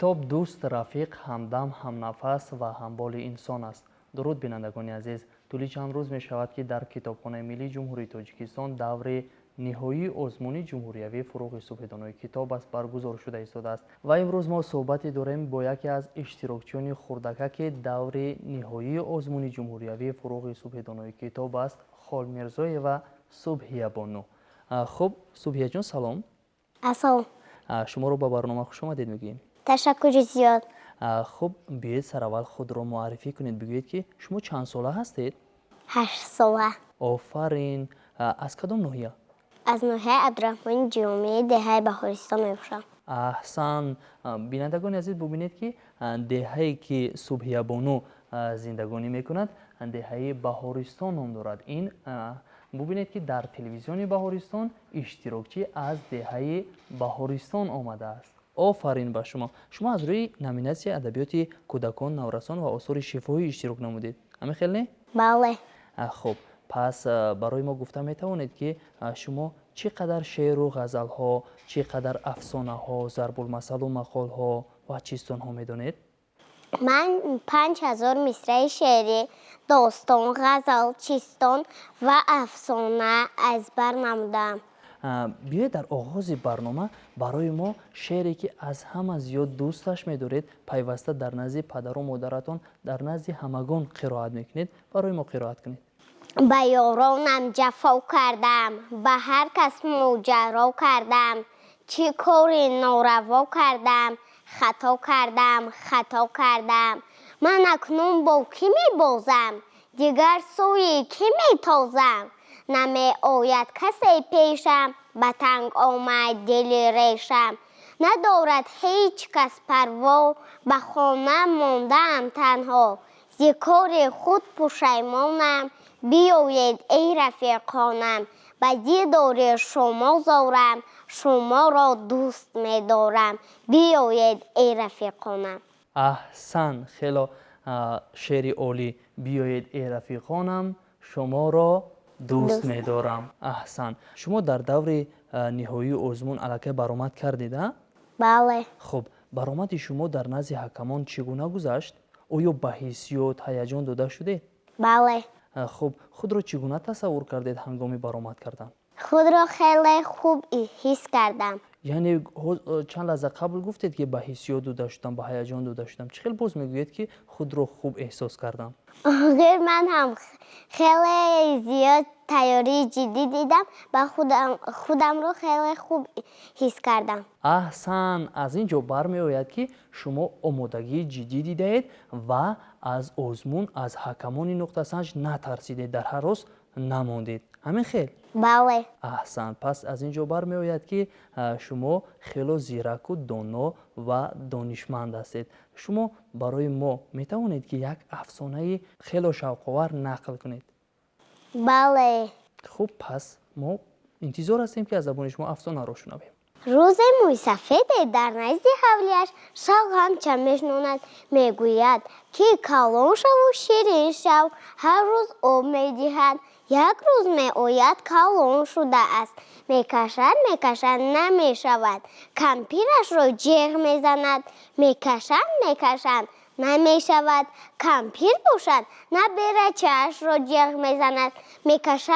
کتاب دوست رفیق همدم همنفس و همبال انسان است. درود بینندگان عزیز، طولی چند روز می شود که در کتابخانه ملی جمهوری تاجیکستان دور نهایی آزمون جمهوریوی فروغ صبحدان‌های کتاب است برگزار شده ایستاده است و امروز ما صحبت داریم با یکی از اشتراکچیان خردکک دور نهایی آزمون جمهوریوی فروغ صبحدان‌های کتاب است، خال میرزایی و صبحیه بانو. خب صبحیه جان سلام. سلام. شما رو به برنامه خوش آمدید میگیم. تشکر زیاد. خب بیایید سر اول خود را معرفی کنید، بگویید که شما چند ساله هستید؟ 8 ساله. آفرین. از کدام ناحیه؟ از ناحیه عبدالرحمن جامع دهه بهارستان میباشم. احسن. بینندگان عزیز ببینید که دهه‌ای که صبحیه بانو زندگانی میکند دهه بهارستان نام دارد. این ببینید که در تلویزیون بهارستان اشتراکچی از دهه بهارستان آمده است. آفرین به شما. شما از روی نامیناسیون ادبیات کودکان، نورسان و آثار شفاهی اشتراک نمودید. همین خیلی نه؟ بله. خب پس برای ما گفته میتوانید که شما چقدر شعر و غزل ها، چقدر افسانه ها، ضرب المثل و مقال ها و چیستان ها میدانید؟ من 5000 مصرع شعری، داستان، غزل، چیستان و افسانه از بر نمودم. بیایید در آغاز برنامه برای ما شعری که از همه زیاد دوستش می‌دارید پیوسته در نزد پدر و مادرتان در نزد همگان قرائت میکنید، برای ما قرائت کنید. به یارانم جفا کردم، به هر کس ماجرا کردم، چه کاری ناروا کردم، خطا کردم. من اکنون با کی می بازم، دیگر سوی کی می تازم. نمی آید کسی پیشم، به تنگ آمد دل ریشم. ندارد هیچ کس پروا، به خانه ماندم تنها. ز کار خود پشیمانم، بیایید ای رفیقانم. به دیدار شما زارم، شما را دوست می دارم. بیایید ای رفیقانم. احسن. خیلی شعر عالی. بیایید ای رفیقانم، شما را دوست می دارم. احسن. شما در دور نهایی آزمون الکی برآمد کردید؟ بله. خب برآمد شما در نزد حکمان چگونه گذشت؟ آیا به حیثیت هیجان داده شده؟ بله. خب خود را چگونه تصور کردید هنگامی برآمد کردن؟ خود را خیلی خوب حس کردم. یعنی چند لحظه قبل گفتید که به حیثیت داده شدم، به هیجان داده شدم، چه خیلی باز میگویید که خود را خوب احساس کردم؟ آخر من هم خیلی زیاد تیاری جدی دیدم و خودم رو خیلی خوب حس کردم. احسن. از اینجا برمی آید که شما آمادگی جدی دیدید و از آزمون از حکمان نقطه سنج نترسیدید، در هراس نماندید. همین خیلی؟ بله. احسن. پس از اینجا برمی آید که شما خیلی زیرک و دانا و دانشمند هستید. شما برای ما می توانید که یک افسانه خیلی شوق‌آور نقل کنید؟ بله. خب پس ما انتظار هستیم که از زبان شما افسانه را شنویم. روز موی سفید در نزد حولیش شلغم چمشناند، میگوید که کلان شو و شیرین شو، هر روز آب میدهد. یک روز می آید کلان شده است، میکشد نمیشود. کمپیرش را جیغ میزند، میکشد نمیشود. کمپیر باشد نه بیرچه‌اش را جیغ میزند، میکشد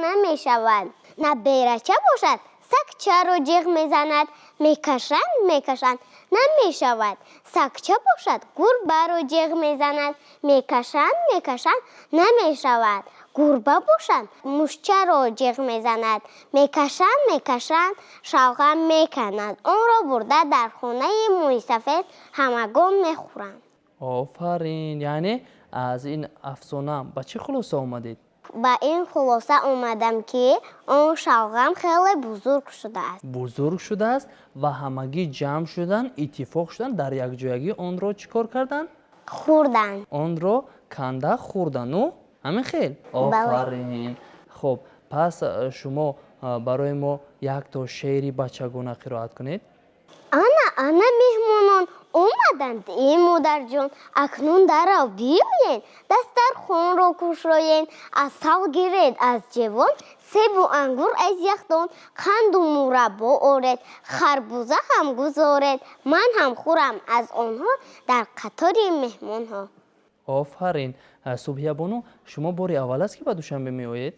نمیشود. نه بیرچه باشد سگچه را جیغ میزند، میکشد نمیشود. سگچه باشد گربه را جیغ میزند، میکشد نمیشود. گربه باشد مشچه را جیغ میزند، میکشد شلغم میکند. آن را برده در خانه موی سفید همگان میخورند. آفرین. یعنی از این افسانه به چه خلاصه آمدید؟ با این خلاصه اومدم که اون شلغم خیلی بزرگ شده است. بزرگ شده است و همگی جمع شدن، اتفاق شدن، در یک جایگی آن را چیکار کردن؟ خوردن. آن را کنده خوردن. و همین خیل؟ آفرین. خب پس شما برای ما یک تا شعری بچگانه قرائت کنید. ана мehmonон омаданд. Ин модарҷон, акнун дарав биёен, дастархонро кушоен, асал гиред аз ҷевон, себу ангур аз яхдон, қанду мураббо оред, харбуза ҳам гузоред, ман ҳам хӯрам аз онҳо дар қатори меҳмонҳо. офарин. Субҳиябону, шумо бори аввал аст ки ба Душанбе меоед?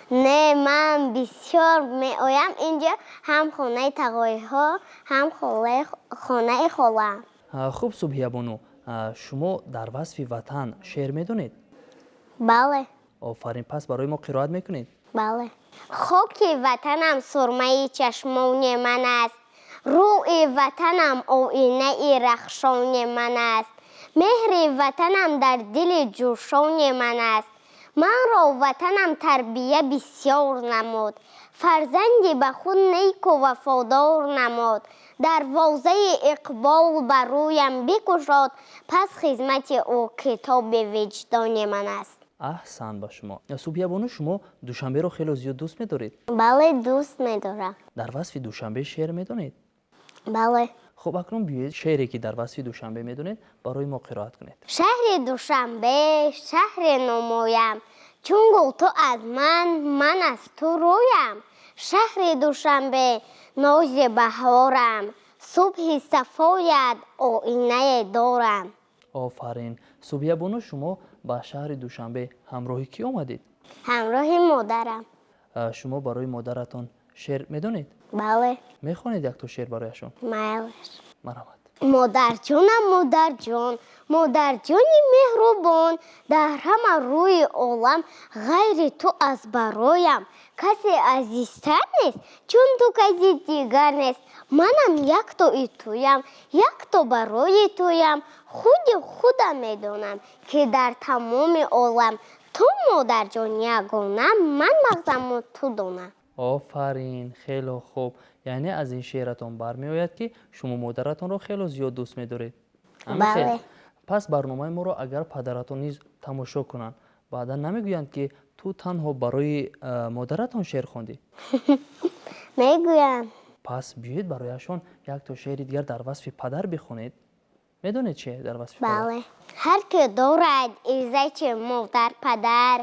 Не, ман бисёр меоям инҷо, ҳам хонаи тағоиҳо, ҳам хонаи холаам. Хуб Субҳиябону, шумо дар васфи ватан шеър медонед? Бале, офарин, пас барои мо қироат мекунед? бале. Хоки ватанам сурмаи чашмони ман аст, рӯи ватанам оинаи рахшони ман аст, меҳри ватанам дар дили ҷӯшони ман аст. Манро ватанам тарбия бисёр намуд, фарзанди ба худ неку вафодор намуд, дарвозаи иқбол ба рӯям бикушод, пас хизмати ӯ китоби виҷдони ман аст. аҳсан ба шумо. Субҳиябону, шумо Душанберо хело зиёд дӯст медоред? Бале, дӯст медорам. дар васфи Душанбе шеър медонед? Бале. хуб, акнун биёед шеъре ки дар васфи Душанбе медонед барои мо қироат кунед. Шаҳри Душанбе, шаҳри номоям, чун гул ту аз ман аз ту рӯям. Шаҳри Душанбе, нози баҳорам, субҳи сафоят оинае дорам. офарин. Субҳиябону, шумо ба шаҳри Душанбе ҳамроҳи кӣ омадед? ҳамроҳи модарам. шумо барои модаратон шеър медонед? Бале, мехонед якто шеър барояшон? майлаш. марҳамат. Модарҷонам, модарҷон, модарҷони меҳрубон, дар ҳама рӯи олам ғайри ту аз бароям касе азизтар нест, чун ту каси дигар нест. Манам як то и туям, як то барои туям, худи худам медонам ки дар тамоми олам ту модарҷон ягона, ман мағзаму ту донам. офарин, хело хуб. яъне аз ин шеъратон бармеояд ки шумо модаратонро хело зиёд дӯст медоред. Бале. пас барномаи моро агар падаратон низ тамошо кунанд, баъдан намегӯянд ки ту танҳо барои модаратон шеър хондӣ? Мегӯям. пас биёед барояшон якто шеъри дигар дар васфи падар бихонед. медонед чие дар васфи падар? Бале. ҳар ки дорад иззати модар падар,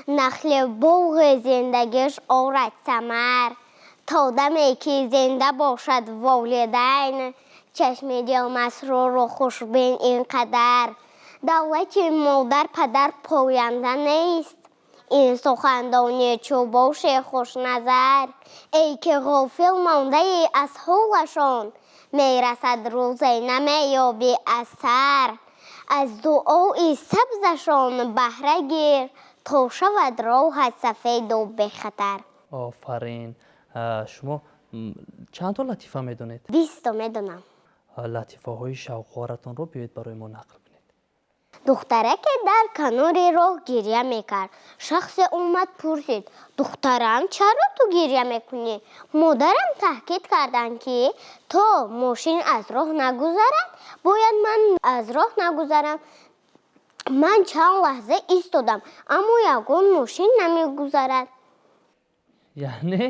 нахли боғи зиндагиш орад самар. То даме ки зинда бошад волидайн, чашми дил масруру хушбин ин қадар. давлати модар падар поянда нест, ин сухандони чӯ боши хушназар. эй ки ғофил мондаи аз ҳолашон, мерасад рӯзе намеёбӣ асар. аз дуои сабзашон баҳра гир, то шавад роҳат сафеду бехатар. офарин. шумо чандто латифа медонед? 20 медонам. латифаҳои шавқоратонро биёед барои мо нақл кунед. духтараке дар канори роҳ гирья мекард. шахсе омад пурсид: духтарам, чаро ту гирья мекунӣ? модарам таҳкид карданд ки то мошин аз роҳ нагузарад, бояд ман аз роҳ нагузарам. ман чанд лаҳза истодам, аммо ягон мошин намегузарад. яъне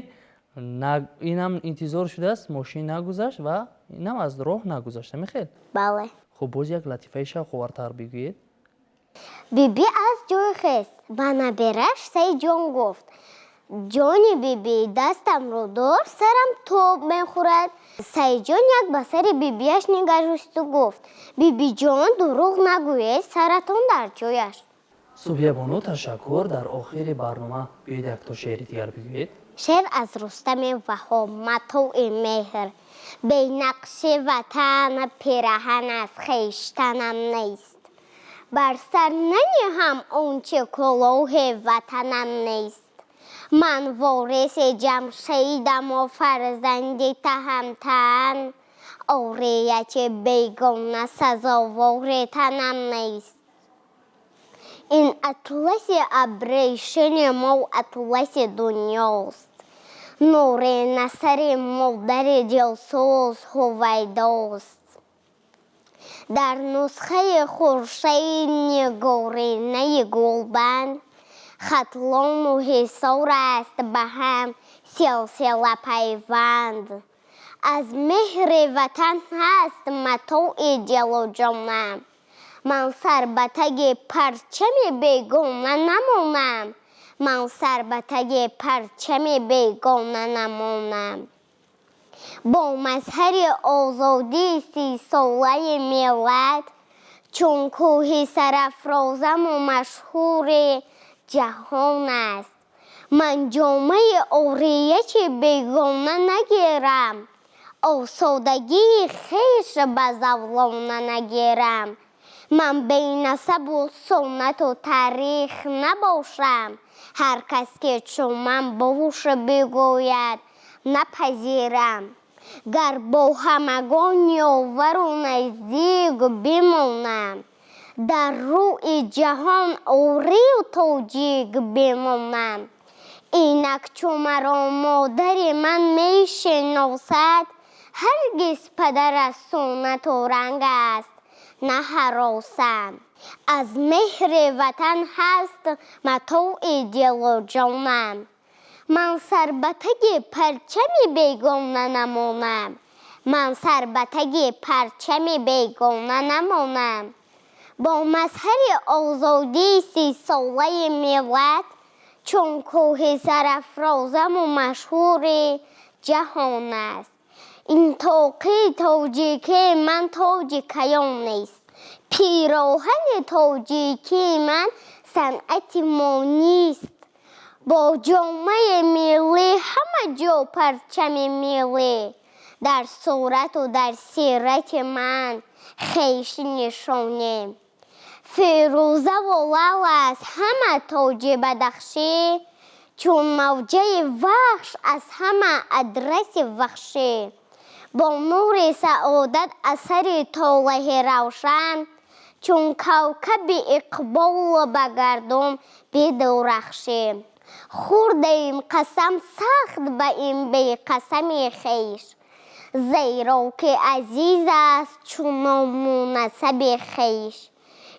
инам интизор шудааст, мошин нагузашт ва инам аз роҳ нагузашт. мехел? бале. хуб, боз як латифаи шавқовартар бигӯед. биби аз ҷой хест, ба набераш сай ҷон гуфт: ҷони биби, дастамро дор, сарам тоб мехӯрад. сайҷон як ба сари бибиаш нигар ҷусту гуфт: бибиҷон, дурӯғ нагӯед, саратон дар ҷояш. субҳиябону, ташаккур. дар охири барнома биёед якто шеъри дигар бигӯед. шеър аз рустами ваҳоб, матоъи меҳр. бенақши ватан пираҳан аз хештанам нест, бар сар наниҳам он чӣ кӯлоҳи ватанам нест. ман вориси ҷамшидаму фарзанди таҳамтан, орияти бегона сазовори танам нест. ин атласи абрешини мо атласи дунёст, нури насари модари дилсӯз ҳувайдост. дар нусхаи хуршед нигоринаи гулбанд, хатлону ҳисор аст ба ҳам силсила пайванд. از مهر وطن هست متاع دل و جانم. من سر به تگ پرچم بیگانه نمانم. من سر به تگ پرچم بیگانه نمانم. با مظهر آزادی 30 ساله ملت، چون کوه سرافرازم و مشهور جهان است. من جامه عاریت بیگانه نگیرم، آسودگی خویش به زولانه نگیرم. من بی نسب و سنت و تاریخ نباشم، هر کس که چون من باش بگوید نپذیرم. گر با همگان یاور و نزدیک بمانم، در روی جهان عاری و تاجیک بمانم. اینک چو مرا مادر من می شناسد، هرگز پدر از سنت و رنگ است نهراسم. از مهر وطن هست متاع دل و جانم. من سر به تگ پرچم بیگانه نمانم. من سر به تگ پرچم بیگانه نمانم. با مظهر آزادی 30 ساله ملت، چون کوه سرافرازم و مشهور جهان است. این طاقی تاجیکی من تاج کیان نیست، پیراهن تاجیکی من صنعت ما نیست. با جامعه ملی همه جا پرچم ملی، در صورت و در سیرت من خویش نشانه. فیروزه و لعل است همه تاج بدخشی، چون موجه وحش از همه ادرس وحشی. با نور سعادت اثر طالع روشن، چون کوکب اقبال به گردون بدرخشی. خوردیم قسم سخت به این بی قسم خویش، زیرا که عزیز است چون نام و نسب خویش.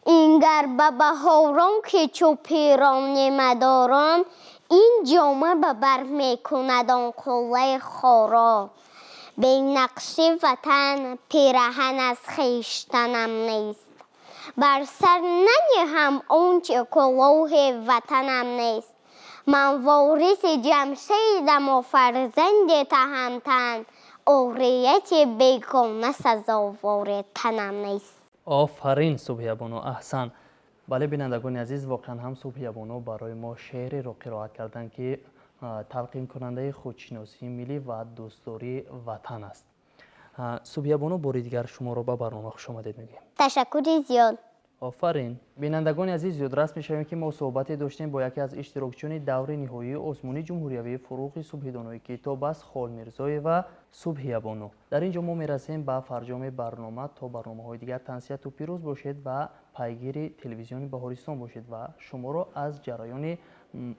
اینگر به بهاران که چو پیران مداران، این جامه به بر می کند آن قله خارا. بی نقش وطن پیرهن از خویشتنم نیست، بر سر ننهم آنچه کلاه وطنم نیست. من وارث جمشیدم و فرزند تهمتن، عاریت بیگانه سزاوار تنم نیست. آفرین صبحی بانو، احسن. بله بینندگان عزیز، واقعا هم صبحی بانو برای ما شعری رو قرائت کردن که تلقین کننده خودشناسی ملی و دوستداری وطن است. صبحی بانو باری دیگر شما رو به برنامه خوش آمدید میگیم. تشکر زیاد. آفرین. بینندگان عزیز، زودرس میشویم که ما صحبت داشتیم با یکی از اشتراکچیان دور نهایی عثمانی جمهوری فروغ صبحی دانوی کتاب است، خال میرزایی و صبحی بانو. در اینجا ما میرسیم به فرجام برنامه. تا برنامه‌های دیگر تنسیت و پیروز باشید و پیگیر تلویزیون بهارستان باشید و شما را از جریان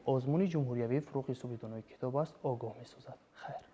آزمون جمهوری فروغ صبحی دانوی کتاب است آگاه می‌سازد. خیر.